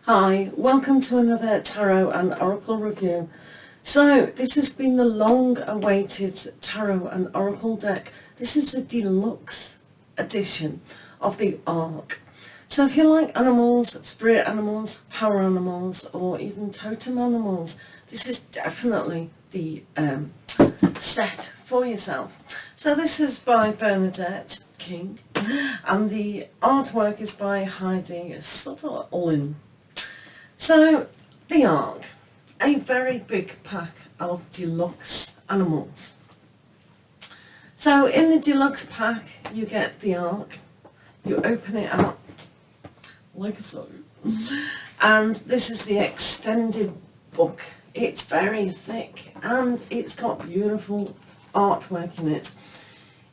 Hi, welcome to another Tarot and Oracle review. So this has been the long-awaited Tarot and Oracle deck. This is the deluxe edition of the ARK. So if you like animals, spirit animals, power animals, or even totem animals, this is definitely the set for yourself. So this is by Bernadette King, and the artwork is by Heidi Sutherland. So, the ARK, a very big pack of deluxe animals. So, in the deluxe pack, you get the ARK, you open it up, like so, and this is the extended book. It's very thick, and it's got beautiful artwork in it.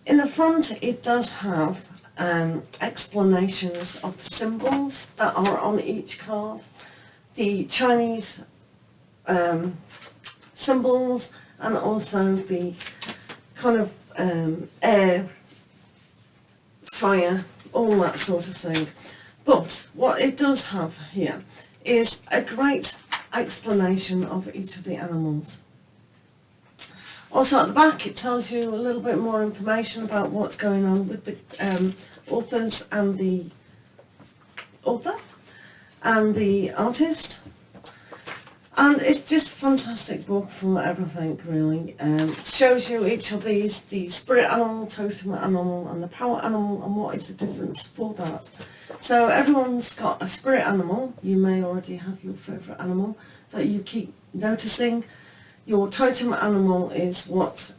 In the front, it does have explanations of the symbols that are on each card. The Chinese symbols, and also the kind of air, fire, all that sort of thing. But what it does have here is a great explanation of each of the animals. Also at the back it tells you a little bit more information about what's going on with the authors and the author and the artist, and it's just a fantastic book for everything really. It shows you each of these, the spirit animal, totem animal and the power animal, and what is the difference for that. So everyone's got a spirit animal. You may already have your favourite animal that you keep noticing. Your totem animal is what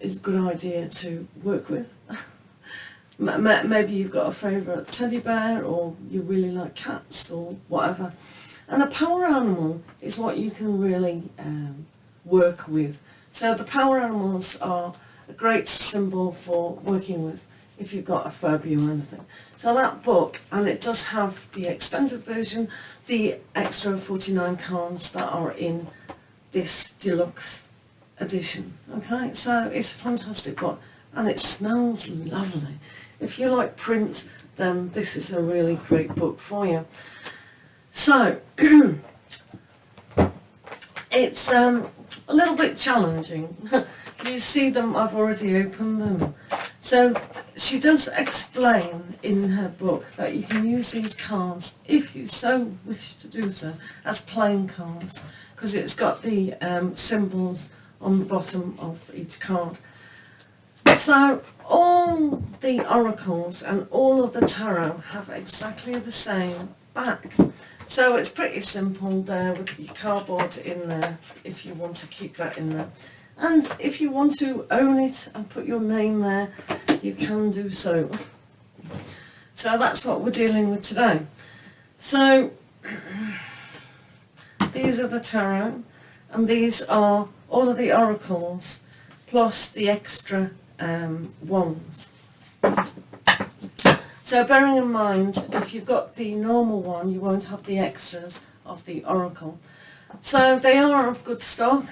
is a good idea to work with. Maybe you've got a favourite teddy bear, or you really like cats or whatever. And a power animal is what you can really work with. So the power animals are a great symbol for working with if you've got a phobia or anything. So that book, and it does have the extended version, the extra 49 cards that are in this deluxe edition. Okay, so it's a fantastic book, and it smells lovely. If you like print, then this is a really great book for you. So, it's a little bit challenging. You see them, I've already opened them. So, she does explain in her book that you can use these cards, if you so wish to do so, as playing cards, because it's got the symbols on the bottom of each card. So all the oracles and all of the tarot have exactly the same back. So it's pretty simple there with your cardboard in there, if you want to keep that in there. And if you want to own it and put your name there, you can do so. So that's what we're dealing with today. So these are the tarot, and these are all of the oracles plus the extra ones. So bearing in mind, if you've got the normal one, you won't have the extras of the oracle. So they are of good stock,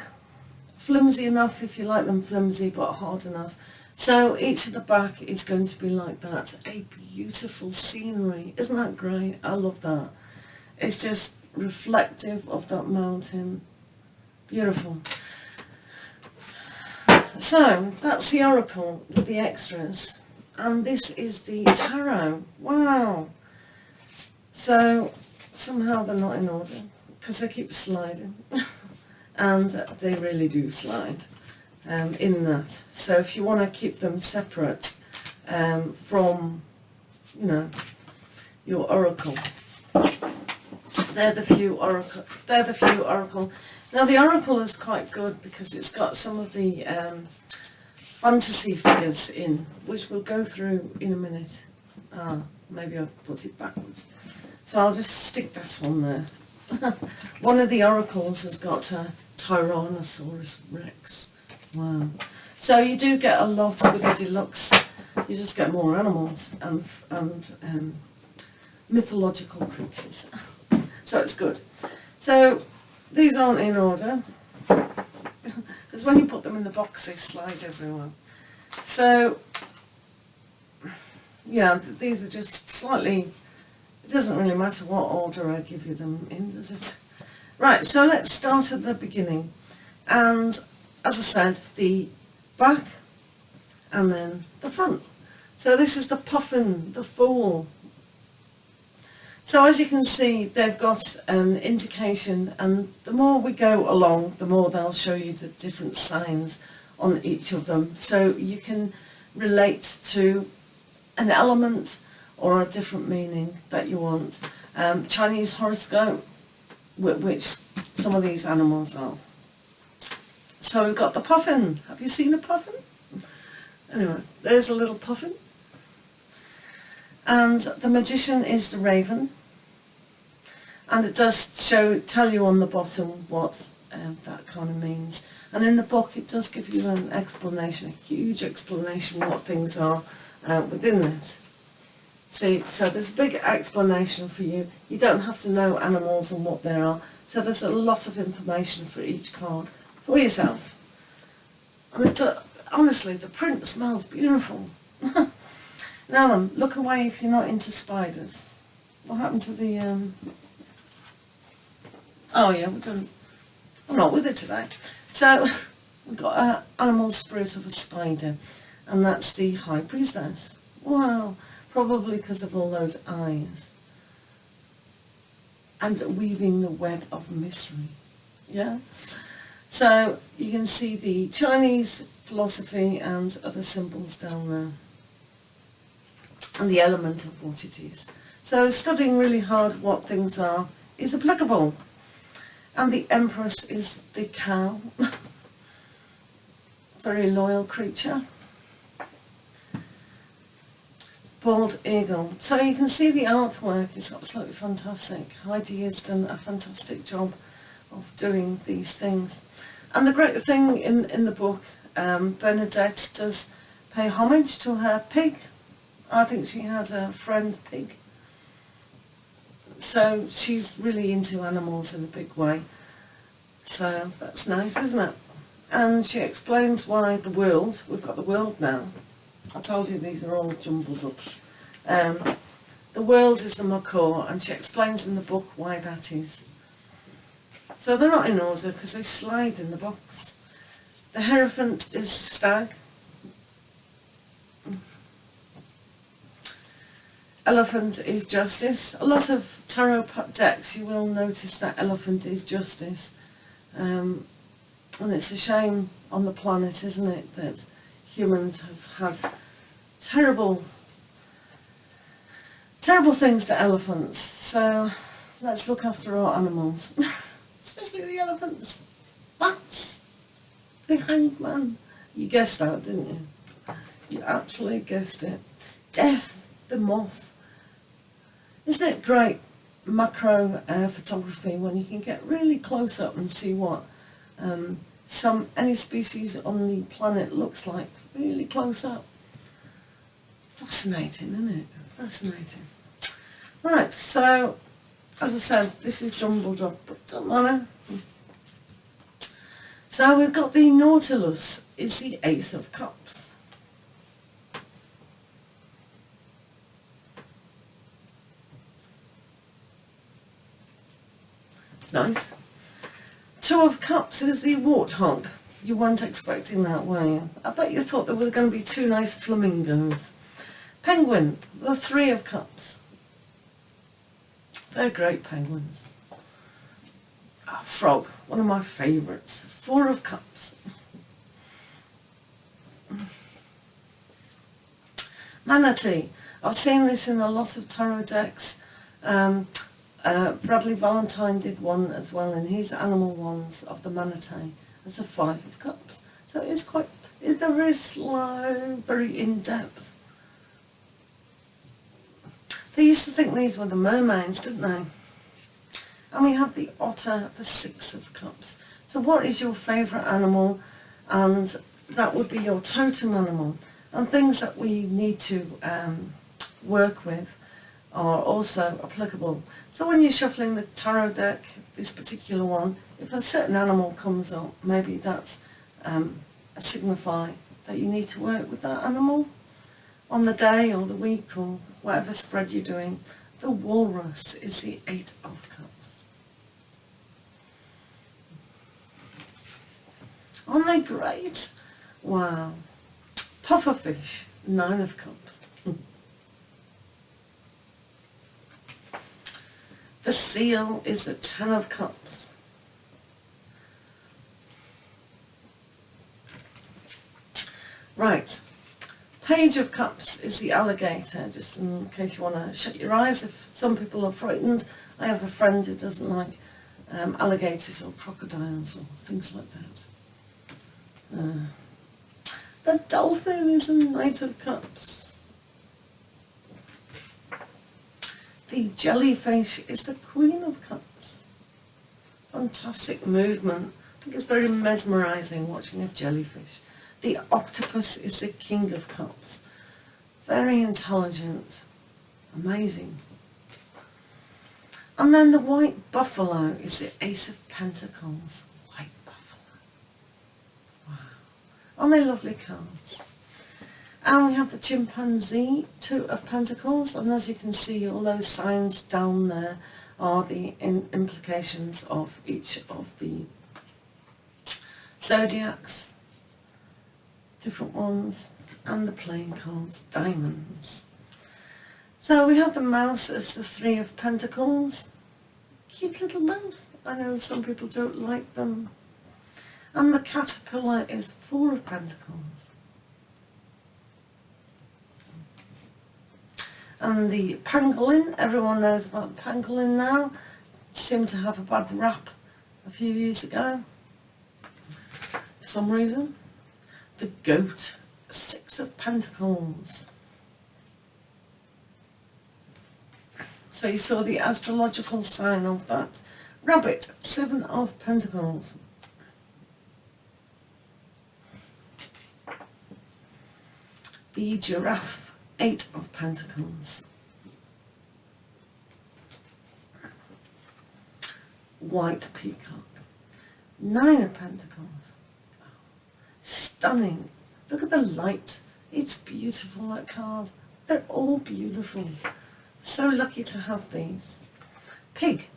flimsy enough if you like them flimsy, but hard enough. So each of the back is going to be like that. A beautiful scenery, isn't that great? I love that. It's just reflective of that mountain. Beautiful. So that's the oracle with the extras, and this is the tarot. Wow! So somehow they're not in order because they keep sliding, and they really do slide in that. So if you want to keep them separate from, you know, your oracle, they're the few oracle. They're the few oracle. Now the oracle is quite good because it's got some of the fantasy figures in, which we'll go through in a minute. Maybe I've put it backwards. So I'll just stick that on there. One of the oracles has got a Tyrannosaurus Rex. Wow. So you do get a lot with the deluxe. You just get more animals and mythological creatures. So it's good. So these aren't in order, because when you put them in the box they slide everywhere. So yeah, these are just slightly It doesn't really matter what order I give you them in, does it? Right, so let's start at the beginning. And as I said, the back and then the front. So this is the puffin, the fool. So as you can see, they've got an indication, and the more we go along, the more they'll show you the different signs on each of them. So you can relate to an element or a different meaning that you want. Chinese horoscope, which some of these animals are. So we've got the puffin. Have you seen a puffin? Anyway, there's a little puffin. And the magician is the raven. And it does tell you on the bottom what that kind of means. And in the book it does give you an explanation, a huge explanation what things are within this. See, so there's a big explanation for you. You don't have to know animals and what they are. So there's a lot of information for each card for yourself. And honestly, the print smells beautiful. Now then, look away if you're not into spiders. What happened to the... Oh yeah, I'm not with it today. So we've got an animal spirit of a spider, and that's the High Priestess. Wow, probably because of all those eyes. And weaving the web of mystery. Yeah? So you can see the Chinese philosophy and other symbols down there. And the element of what it is. So studying really hard what things are is applicable. And the Empress is the cow. Very loyal creature. Bald eagle. So you can see the artwork is absolutely fantastic. Heidi has done a fantastic job of doing these things. And the great thing in the book, Bernadette does pay homage to her pig. I think she had a friend pig. So she's really into animals in a big way. So that's nice, isn't it? And she explains why the world, we've got the world now. I told you these are all jumbled up. The world is the macaw, and she explains in the book why that is. So they're not in order because they slide in the box. The Hierophant is stag. Elephant is justice. A lot of tarot decks you will notice that elephant is justice. And it's a shame on the planet, isn't it, that humans have had terrible things to elephants. So let's look after our animals, especially the elephants. Bats, the hanged man. You guessed that, didn't you? You absolutely guessed it. Death, the moth. Isn't it great macro photography when you can get really close up and see what any species on the planet looks like really close up? Fascinating, isn't it? Fascinating. Right, so as I said, this is jumbled up, but don't matter. So we've got the Nautilus is the Ace of Cups. It's nice. Two of Cups is the Warthog. You weren't expecting that, were you? I bet you thought there were going to be two nice flamingos. Penguin, the Three of Cups. They're great penguins. Oh, frog, one of my favourites. Four of Cups. Manatee. I've seen this in a lot of tarot decks. Bradley Valentine did one as well in his animal ones of the manatee. There's a Five of Cups. So it's quite, they're very slow, very in-depth. They used to think these were the mermaids, didn't they? And we have the otter, the Six of Cups. So what is your favourite animal? And that would be your totem animal. And things that we need to work with are also applicable. So when you're shuffling the tarot deck, this particular one, if a certain animal comes up, maybe that's a signify that you need to work with that animal on the day or the week or whatever spread you're doing. The walrus is the 8 of Cups. Aren't they great? Wow. Pufferfish, 9 of Cups. The seal is the 10 of Cups. Right. Page of Cups is the alligator, just in case you want to shut your eyes if some people are frightened. I have a friend who doesn't like alligators or crocodiles or things like that. The dolphin is a Knight of Cups. The jellyfish is the Queen of Cups. Fantastic movement. I think it's very mesmerising watching a jellyfish. The octopus is the King of Cups. Very intelligent. Amazing. And then the white buffalo is the Ace of Pentacles. White buffalo. Wow. Aren't they lovely cards? And we have the chimpanzee, 2 of Pentacles. And as you can see, all those signs down there are the implications of each of the zodiacs. Different ones, and the playing cards, diamonds. So we have the mouse as the 3 of Pentacles. Cute little mouse. I know some people don't like them. And the caterpillar is 4 of Pentacles. And the pangolin, everyone knows about the pangolin now. It seemed to have a bad rap a few years ago, for some reason. The goat, 6 of Pentacles. So you saw the astrological sign of that. Rabbit, 7 of Pentacles. The giraffe, 8 of Pentacles. White peacock, 9 of Pentacles. Stunning. Look at the light. It's beautiful, that card. They're all beautiful. So lucky to have these. Pig,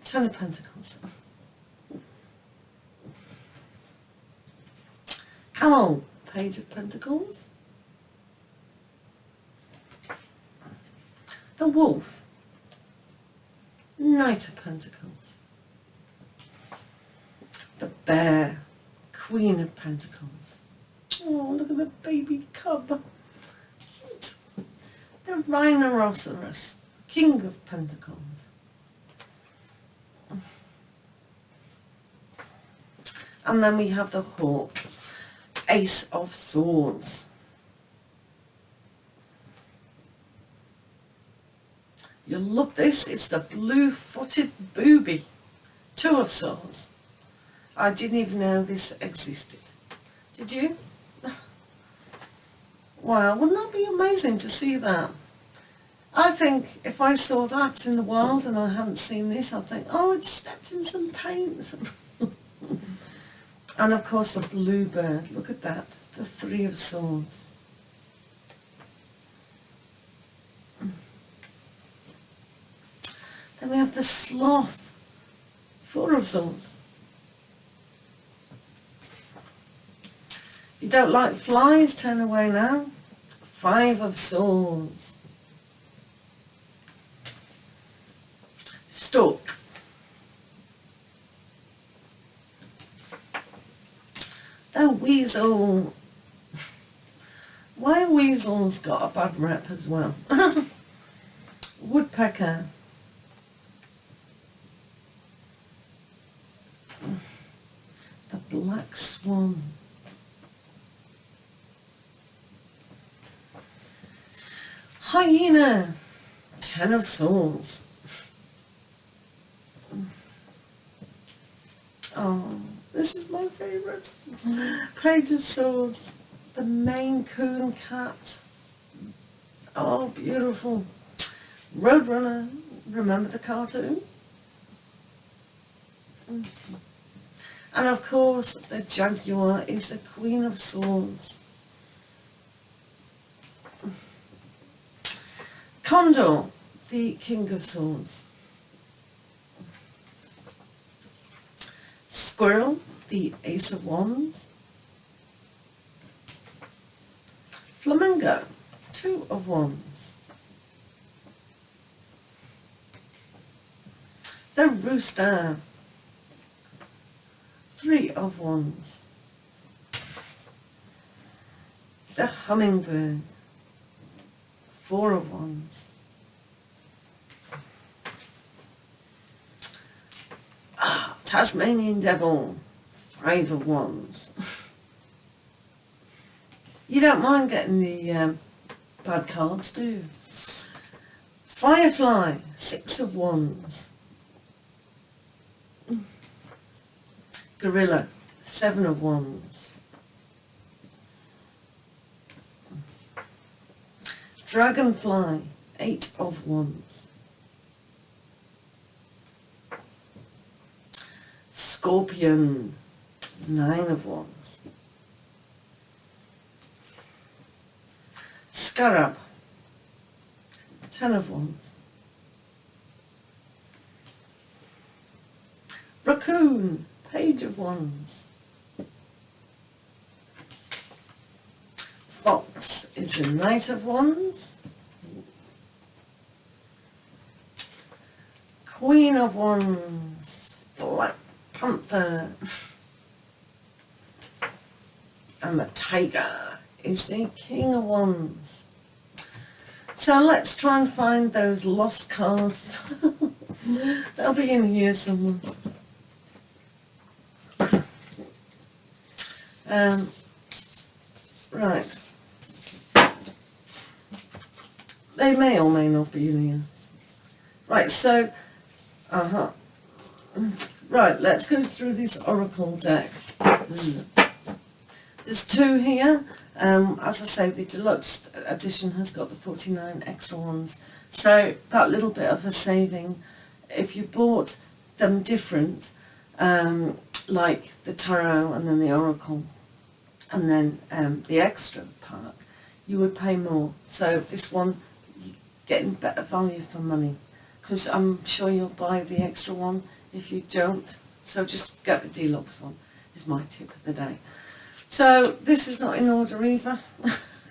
10 of Pentacles. Camel, Page of Pentacles. The wolf, Knight of Pentacles. The bear, Queen of Pentacles. Oh, look at the baby cub. Cute. The rhinoceros, King of Pentacles. And then we have the hawk, Ace of Swords. You'll love this. It's the blue-footed booby, 2 of Swords. I didn't even know this existed. Did you? Wow, wouldn't that be amazing to see that? I think if I saw that in the wild and I hadn't seen this, I'd think, oh, it's stepped in some paint. And of course the bluebird, look at that, the 3 of Swords. Then we have the sloth, 4 of Swords. You don't like flies? Turn away now. 5 of Swords. Stork. The weasel. Why have weasels got a bad rep as well? Woodpecker. The black swan. Hyena, 10 of Swords. Oh, this is my favourite. Page of Swords, the Maine Coon cat. Oh, beautiful. Roadrunner, remember the cartoon? And of course, the jaguar is the Queen of Swords. Condor, the King of Swords. Squirrel, the Ace of Wands. Flamingo, Two of Wands. The Rooster, Three of Wands. The Hummingbird, Four of Wands. Tasmanian Devil, Five of Wands. You don't mind getting the bad cards, do you? Firefly, Six of Wands. Gorilla, Seven of Wands. Dragonfly, Eight of Wands. Scorpion, Nine of Wands. Scarab, Ten of Wands. Raccoon, Page of Wands. Fox is a Knight of Wands. Queen of Wands, Black Panther. And the Tiger is the King of Wands. So let's try and find those lost cards. They'll be in here somewhere. Right. They may or may not be in here. Right, so, right, let's go through this Oracle deck. There's two here. As I say, the deluxe edition has got the 49 extra ones. So that little bit of a saving, if you bought them different, like the tarot and then the Oracle, and then the extra part, you would pay more. So this one, you're getting better value for money, because I'm sure you'll buy the extra one if you don't. So just get the deluxe one, is my tip of the day. So this is not in order either,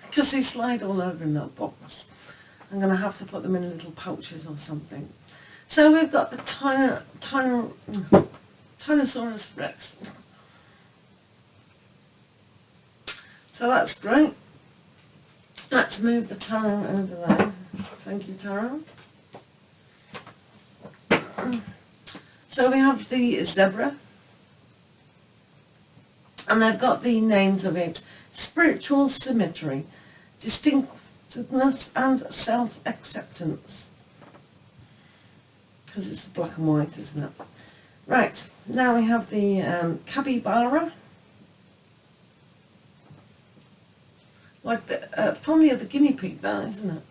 because they slide all over in that box. I'm going to have to put them in little pouches or something. So we've got the Tyrannosaurus Rex. So that's great. Let's move the tarot over there. Thank you, tarot. So we have the zebra. And they've got the names of it: spiritual symmetry, distinctiveness and self-acceptance. Because it's black and white, isn't it? Right, now we have the capybara. Like the family of the guinea pig there, isn't it?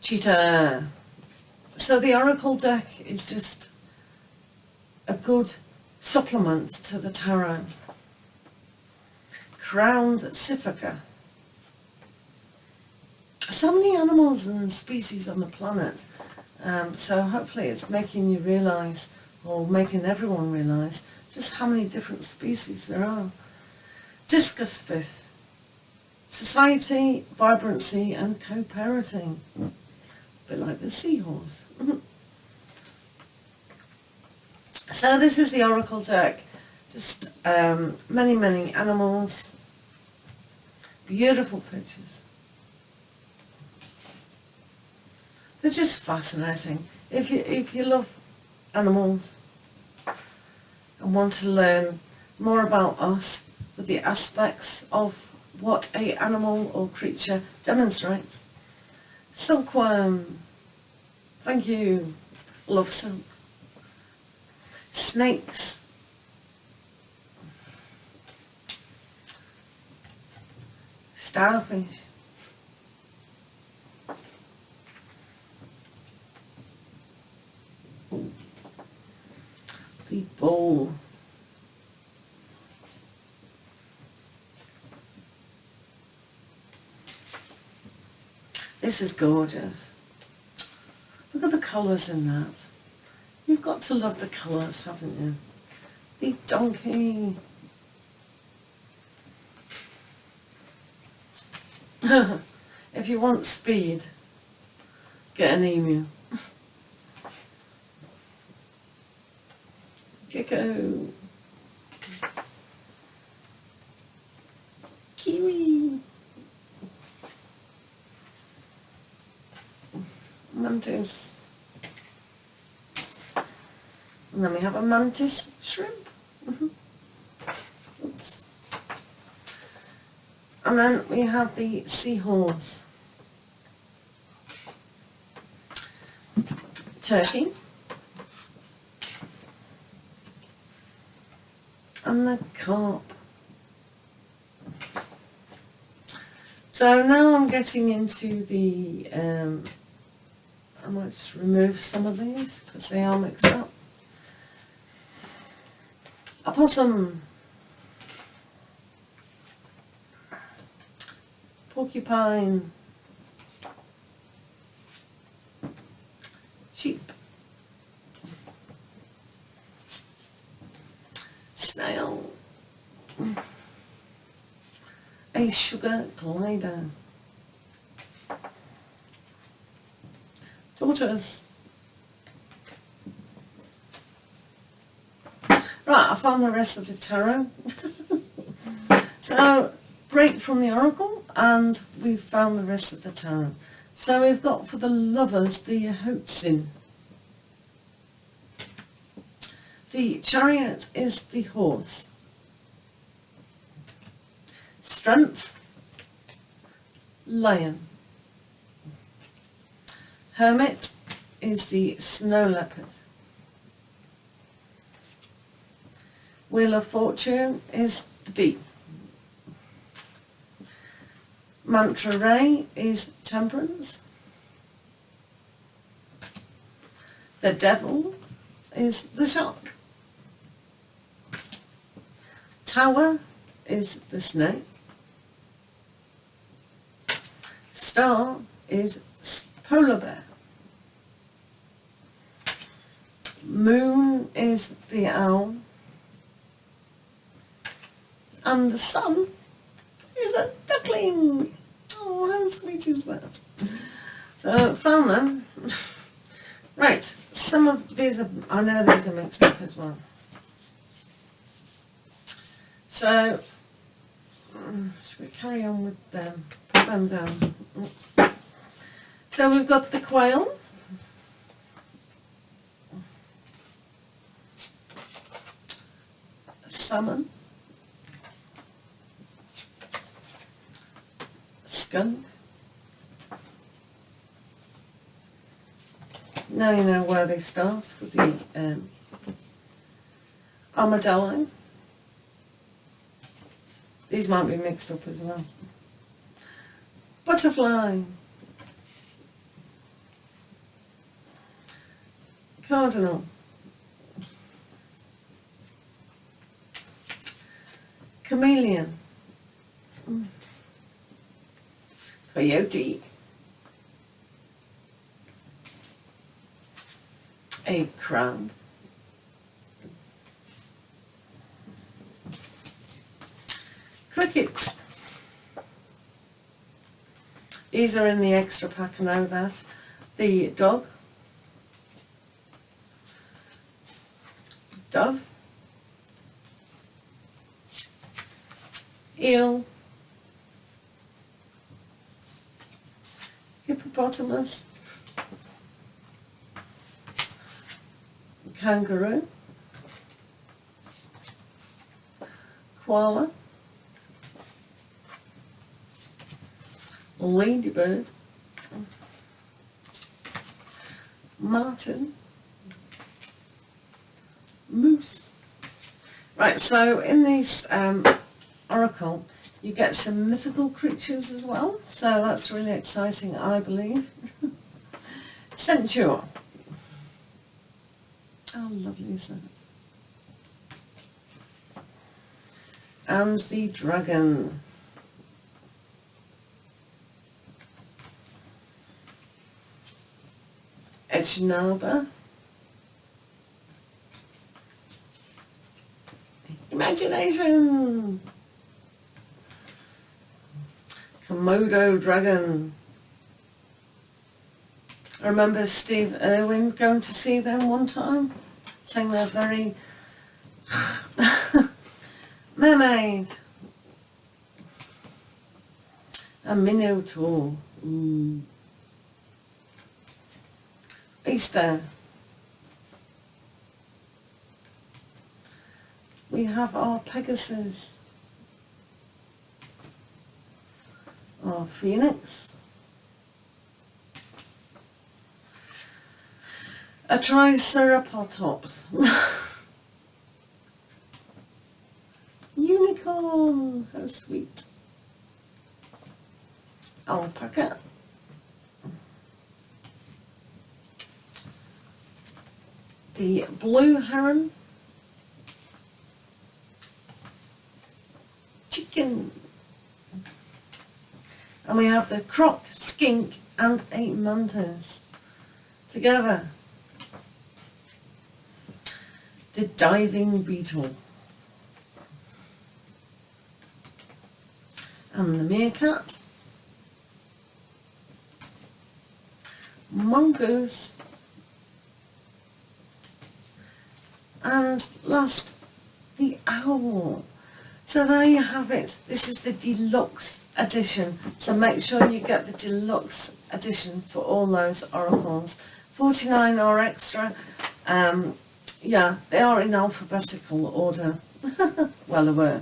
Cheetah. So the Oracle deck is just a good supplement to the tarot. Crowned Sifaka. So many animals and species on the planet. So hopefully it's making you realise, or making everyone realise, just how many different species there are. Discus fish. Society, vibrancy and co-parenting. A bit like the seahorse. So this is the Oracle deck. Just many, many animals. Beautiful pictures. They're just fascinating. If you love animals and want to learn more about us with the aspects of what a animal or creature demonstrates. Silkworm. Thank you. Love silk. Snakes. Starfish. The bull. The This is gorgeous. Look at the colours in that. You've got to love the colours, haven't you? The donkey. If you want speed, get an emu. Gecko. Kiwi. Mantis. And then we have a mantis shrimp. Oops. And then we have the seahorse. Turkey. And the carp. So now I'm getting into the, I might just remove some of these because they are mixed up. Opossum. Porcupine. Sheep. Snail. A sugar glider. Tortoise. Right, I found the rest of the tarot. So, break from the oracle, and we've found the rest of the tarot. So we've got for the lovers the Hotzin. The Chariot is the horse. Strength, Lion. Hermit is the snow leopard. Wheel of Fortune is the bee. Mantra Ray is Temperance. The Devil is the shark. Tower is the snake. Star is polar bear. Moon is the owl. And the sun is a duckling. Oh, how sweet is that? So, found them. Right, some of these are, I know these are mixed up as well. So, should we carry on with them? Put them down. So we've got the quail. Salmon. Skunk. Now you know where they start with the armadillo. These might be mixed up as well. Butterfly. Cardinal. Chameleon. Coyote. A crab. Cricket. These are in the extra pack, I know that. The dog. Dove. Eel. Hippopotamus. Kangaroo. Koala. Ladybird. Martin. Moose. Right, so in these oracle, you get some mythical creatures as well, so that's really exciting, I believe. Centaur. How lovely is that? And the dragon. Echinada, Imagination, Komodo Dragon. I remember Steve Irwin going to see them one time, saying they're very mermaid. A Minotaur. Easter. We have our Pegasus. Our Phoenix. A Triceratops. Unicorn. How sweet. Alpaca. The blue heron. Chicken. And we have the croc, skink and a mantis together. The diving beetle. And the meerkat. Mongoose. And last, the owl. So there you have it. This is the deluxe edition. So make sure you get the deluxe edition for all those oracles. 49 or extra. Yeah, they are in alphabetical order. Well aware.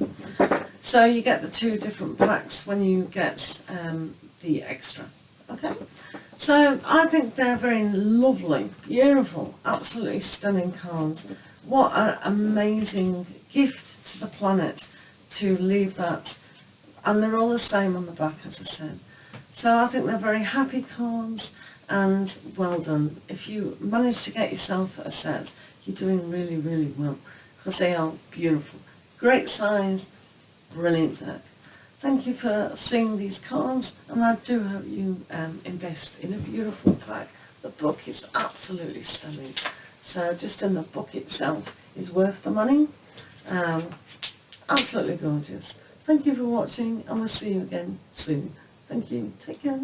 So you get the 2 different packs when you get the extra. Okay. So I think they're very lovely, beautiful, absolutely stunning cards. What an amazing gift to the planet to leave that. And they're all the same on the back, as I said. So I think they're very happy cards, and well done. If you manage to get yourself a set, you're doing really, really well, because they are beautiful. Great size, brilliant deck. Thank you for seeing these cards, and I do hope you invest in a beautiful pack. The book is absolutely stunning. So just in the book itself is worth the money. Absolutely gorgeous. Thank you for watching, and we'll see you again soon. Thank you. Take care.